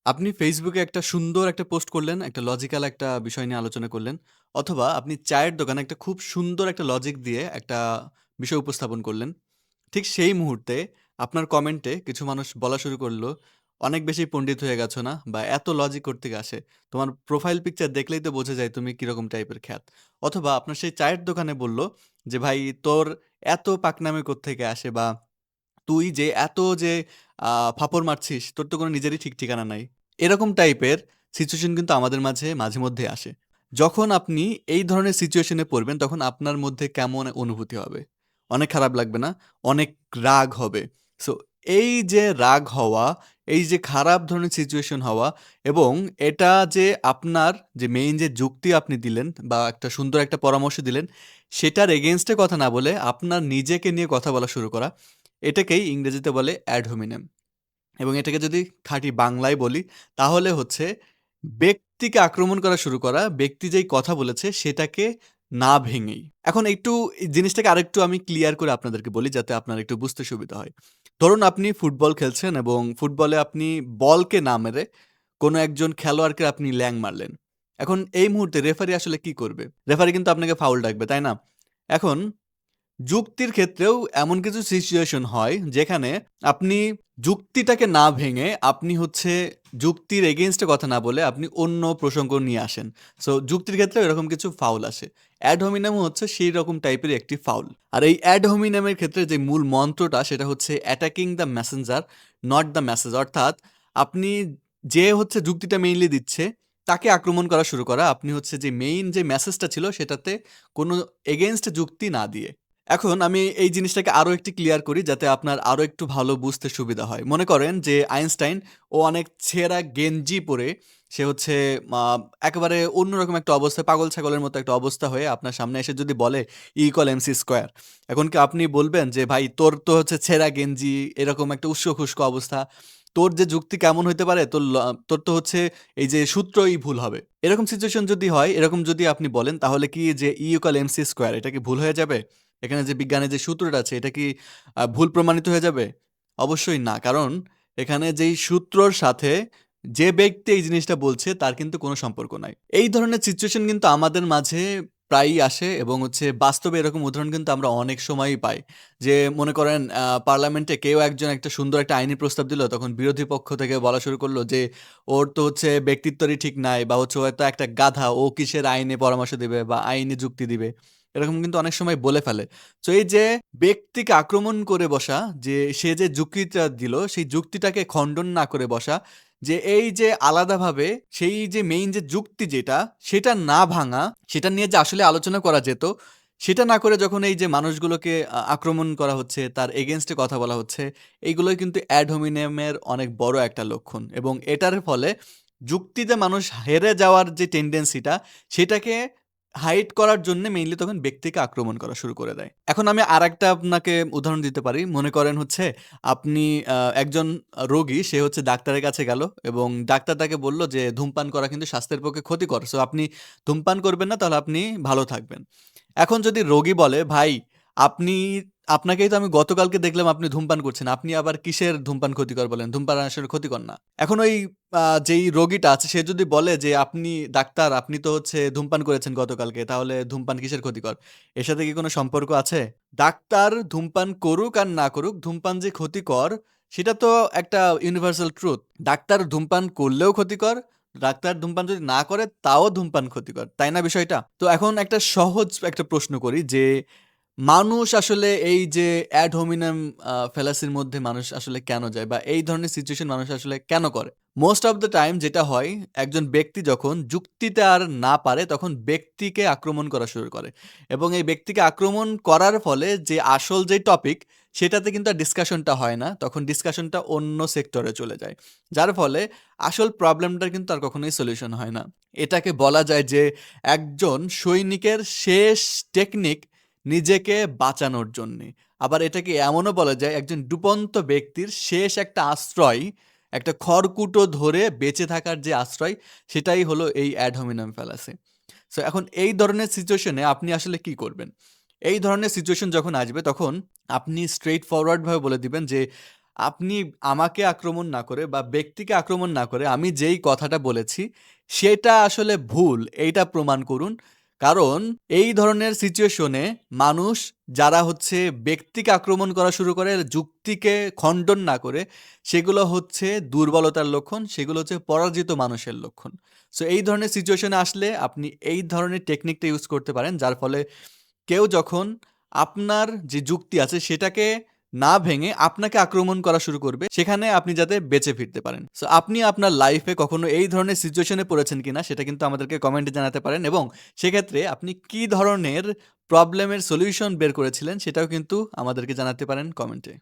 আপনি ফেসবুকে একটা সুন্দর একটা পোস্ট করলেন, একটা লজিক্যাল একটা বিষয় নিয়ে আলোচনা করলেন। অথবা আপনি চায়ের দোকানে একটা খুব সুন্দর একটা লজিক দিয়ে একটা বিষয় উপস্থাপন করলেন। ঠিক সেই মুহূর্তে আপনার কমেন্টে কিছু মানুষ বলা শুরু করলো, "অনেক বেশি পণ্ডিত হয়ে গেছো না? বা এত লজিক কোত্থেকে আসে? তোমার প্রোফাইল পিকচার দেখলেই তো বোঝা যায় তুমি কিরকম টাইপের খ্যাত।" অথবা আপনার সেই চায়ের দোকানে বলল যে, "ভাই তোর এত পাকনামে কোত্থেকে আসে? বা তুই যে এত যে ফাপড় মারছিস, তোর তো কোনো নিজেরই ঠিক ঠিকানা নাই।" এরকম টাইপের সিচুয়েশন কিন্তু আমাদের মাঝে মাঝেমধ্যে আসে। যখন আপনি এই ধরনের সিচুয়েশনে পড়বেন, তখন আপনার মধ্যে কেমন অনুভূতি হবে? অনেক খারাপ লাগবে না? অনেক রাগ হবে। সো এই যে রাগ হওয়া, এই যে খারাপ ধরনের সিচুয়েশন হওয়া এবং এটা যে আপনার যে মেইন যে যুক্তি আপনি দিলেন বা একটা সুন্দর একটা পরামর্শ দিলেন, সেটার এগেইনস্ট এ কথা না বলে আপনার নিজেকে নিয়ে কথা বলা শুরু করা, এটাকেই ইংরেজিতে বলে অ্যাড হোমিনেম। এবং এটাকে যদি খাঁটি বাংলায় বলি, তাহলে হচ্ছে ব্যক্তিকে আক্রমণ করা শুরু করা, ব্যক্তি যেই কথা বলেছে সেটাকে না ভেঙেই। এখন একটু এই জিনিসটাকে আরেকটু আমি ক্লিয়ার করে আপনাদেরকে বলি যাতে আপনার একটু বুঝতে সুবিধা হয়। ধরুন আপনি ফুটবল খেলছেন এবং ফুটবলে আপনি বলকে না মেরে কোনো একজন খেলোয়াড়কে আপনি ল্যাং মারলেন। এখন এই মুহূর্তে রেফারি আসলে কি করবে? রেফারি কিন্তু আপনাকে ফাউল ডাকবে, তাই না? এখন যুক্তির ক্ষেত্রেও এমন কিছু সিচুয়েশন হয় যেখানে আপনি যুক্তিটাকে না ভেঙে আপনি হচ্ছে যুক্তির এগেইনস্ট এ কথা না বলে আপনি অন্য প্রসঙ্গ নিয়ে আসেন। সো যুক্তির ক্ষেত্রেও এরকম কিছু ফাউল আসে। অ্যাড হোমিনামও হচ্ছে সেই রকম টাইপেরই একটি ফাউল। আর এই অ্যাড হোমিনামের ক্ষেত্রে যে মূল মন্ত্রটা সেটা হচ্ছে attacking the Messenger not the message. অর্থাৎ আপনি যে হচ্ছে যুক্তিটা মেইনলি দিচ্ছে তাকে আক্রমণ করা শুরু করা। আপনি হচ্ছে যে মেইন যে মেসেজটা ছিল সেটাতে কোনো এগেইনস্ট যুক্তি না দিয়ে। এখন আমি এই জিনিসটাকে আরো একটু ক্লিয়ার করি যাতে আপনার আরো একটু ভালো বুঝতে সুবিধা হয়। মনে করেন যে আইনস্টাইন ও অনেক ছেঁড়া গেঞ্জি পরে সে হচ্ছে আ একেবারে অন্যরকম একটা অবস্থায় পাগল ছাগলের মতো একটা অবস্থা হয়ে আপনার সামনে এসে যদি বলে E=mc²। এখন কি আপনি বলবেন যে ভাই তোর তো হচ্ছে ছেঁড়া গেঞ্জি এরকম একটা উস্কো-খুস্কো অবস্থা। তোর যে যুক্তি কেমন হইতে পারে? তোর তো হচ্ছে এই যে সূত্রই ভুল হবে। এরকম সিচুয়েশন যদি হয়, এরকম যদি আপনি বলেন তাহলে কি যে E=mc² এটা কি ভুল হয়ে যাবে? এখানে যে বিজ্ঞানের যে সূত্রটা আছে এটা কি ভুল প্রমাণিত হয়ে যাবে? অবশ্যই না। কারণ এখানে যেই সূত্রর সাথে যে ব্যক্তি এই জিনিসটা বলছে তার কিন্তু কোনো সম্পর্ক নাই। এই ধরনের সিচুয়েশন কিন্তু আমাদের মাঝে প্রায়ই আসে এবং হচ্ছে বাস্তবে এরকম উদাহরণ কিন্তু আমরা অনেক সময়ই পাই। যে মনে করেন পার্লামেন্টে কেউ একজন একটা সুন্দর একটা আইনি প্রস্তাব দিল, তখন বিরোধী পক্ষ থেকে বলা শুরু করল যে, "ওর তো হচ্ছে ব্যক্তিত্বরই ঠিক নাই বা হচ্ছে ও তো একটা গাধা। ও কিসের আইনে পরামর্শ দিবে বা আইনি যুক্তি দিবে?" এরকম কিন্তু অনেক সময় বলে ফেলে। সো এই যে ব্যক্তিকে আক্রমণ করে বসা, যে সে যে যুক্তিটা দিল, সেই যুক্তিটাকে খণ্ডন না করে বসা, যে এই যে আলাদাভাবে সেই যে মেইন যে যুক্তি যেটা, সেটা না ভাঙা, সেটা নিয়ে যে আসলে আলোচনা করা যেত, সেটা না করে যখন এই যে মানুষগুলোকে আক্রমণ করা হচ্ছে, তার এগেইনস্ট এ কথা বলা হচ্ছে, এইগুলোই কিন্তু অ্যাড হোমিনেম এর অনেক বড় একটা লক্ষণ এবং এটার ফলে যুক্তিতে মানুষ হেরে যাওয়ার যে টেনডেন্সিটা, সেটাকে হাইড করার জন্যে মেইনলি তখন ব্যক্তিকে আক্রমণ করা শুরু করে দেয়। এখন আমি আরেকটা আপনাকে উদাহরণ দিতে পারি। মনে করেন হচ্ছে আপনি একজন রোগী সে হচ্ছে ডাক্তারের কাছে গেল এবং ডাক্তার তাকে বলল যে ধূমপান করা কিন্তু স্বাস্থ্যের পক্ষে ক্ষতিকর। সো আপনি ধূমপান করবেন না তাহলে আপনি ভালো থাকবেন। এখন যদি রোগী বলে, "ভাই আপনি আপনাকেই তো আমি গতকালকে দেখলাম আপনি ধূমপান করছেন। আপনি আবার কিসের ধূমপান ক্ষতিকর বলেন? ধূমপান আসলে ক্ষতিকর না।" এখন ওই যেই রোগীটা আছে সে যদি বলে যে, "আপনি ডাক্তার আপনি তো হচ্ছে ধূমপান করেছেন গতকালকে। তাহলে ধূমপান কিসের ক্ষতিকর?" এর সাথে কি কোনো সম্পর্ক আছে? ডাক্তার ধূমপান করুক আর না করুক, ধূমপান যে ক্ষতিকর সেটা তো একটা ইউনিভার্সাল ট্রুথ। ডাক্তার ধূমপান করলেও ক্ষতিকর, ডাক্তার ধূমপান যদি না করে তাও ধূমপান ক্ষতিকর। তাই না বিষয়টা? তো এখন একটা সহজ একটা প্রশ্ন করি যে মানুষ আসলে এই যে অ্যাড হোমিনাম ফ্যালাসির মধ্যে মানুষ আসলে কেন যায়? বা এই ধরনের সিচুয়েশন মানুষ আসলে কেন করে? মোস্ট অফ দ্যা টাইম যেটা হয়, একজন ব্যক্তি যখন যুক্তিতে আর না পারে তখন ব্যক্তিকে আক্রমণ করা শুরু করে। এবং এই ব্যক্তিকে আক্রমণ করার ফলে যে আসল যে টপিক সেটাতে কিন্তু আর ডিসকাশনটা হয় না। তখন ডিসকাশনটা অন্য সেক্টরে চলে যায়। যার ফলে আসল প্রবলেমটার কিন্তু আর কখনোই সলিউশন হয় না। এটাকে বলা যায় যে একজন সৈনিকের শেষ টেকনিক নিজেকে বাঁচানোর জন্যে। আবার এটাকে এমনও বলা যায় একজন ডুবন্ত ব্যক্তির শেষ একটা আশ্রয়, একটা খড়কুটো ধরে বেঁচে থাকার যে আশ্রয়, সেটাই হলো এই অ্যাড হোমিনাম ফ্যালাসি। সো এখন এই ধরনের সিচুয়েশনে আপনি আসলে কি করবেন? এই ধরনের সিচুয়েশন যখন আসবে তখন আপনি স্ট্রেইট ফরওয়ার্ড ভাবে বলে দিবেন যে, আপনি আমাকে আক্রমণ না করে বা ব্যক্তিকে আক্রমণ না করে আমি যেই কথাটা বলেছি সেটা আসলে ভুল এইটা প্রমাণ করুন। কারণ এই ধরনের সিচুয়েশনে মানুষ যারা হচ্ছে ব্যক্তিকে আক্রমণ করা শুরু করে যুক্তিকে খণ্ডন না করে, সেগুলো হচ্ছে দুর্বলতার লক্ষণ, সেগুলো হচ্ছে পরাজিত মানুষের লক্ষণ। সো এই ধরনের সিচুয়েশনে আসলে আপনি এই ধরনের টেকনিকটা ইউজ করতে পারেন, যার ফলে কেউ যখন আপনার যে যুক্তি আছে সেটাকে না ভেঙে আপনাকে আক্রমণ করা শুরু করবে, সেখানে আপনি যাতে বেঁচে ফিরতে পারেন। সো আপনি আপনার লাইফে কখনো এই ধরনের সিচুয়েশনে পড়েছেন কিনা সেটা কিন্তু আমাদেরকে কমেন্টে জানাতে পারেন, এবং সেক্ষেত্রে আপনি কি ধরনের প্রবলেমের সলিউশন বের করেছিলেন সেটাও কিন্তু আমাদেরকে জানাতে পারেন কমেন্টে।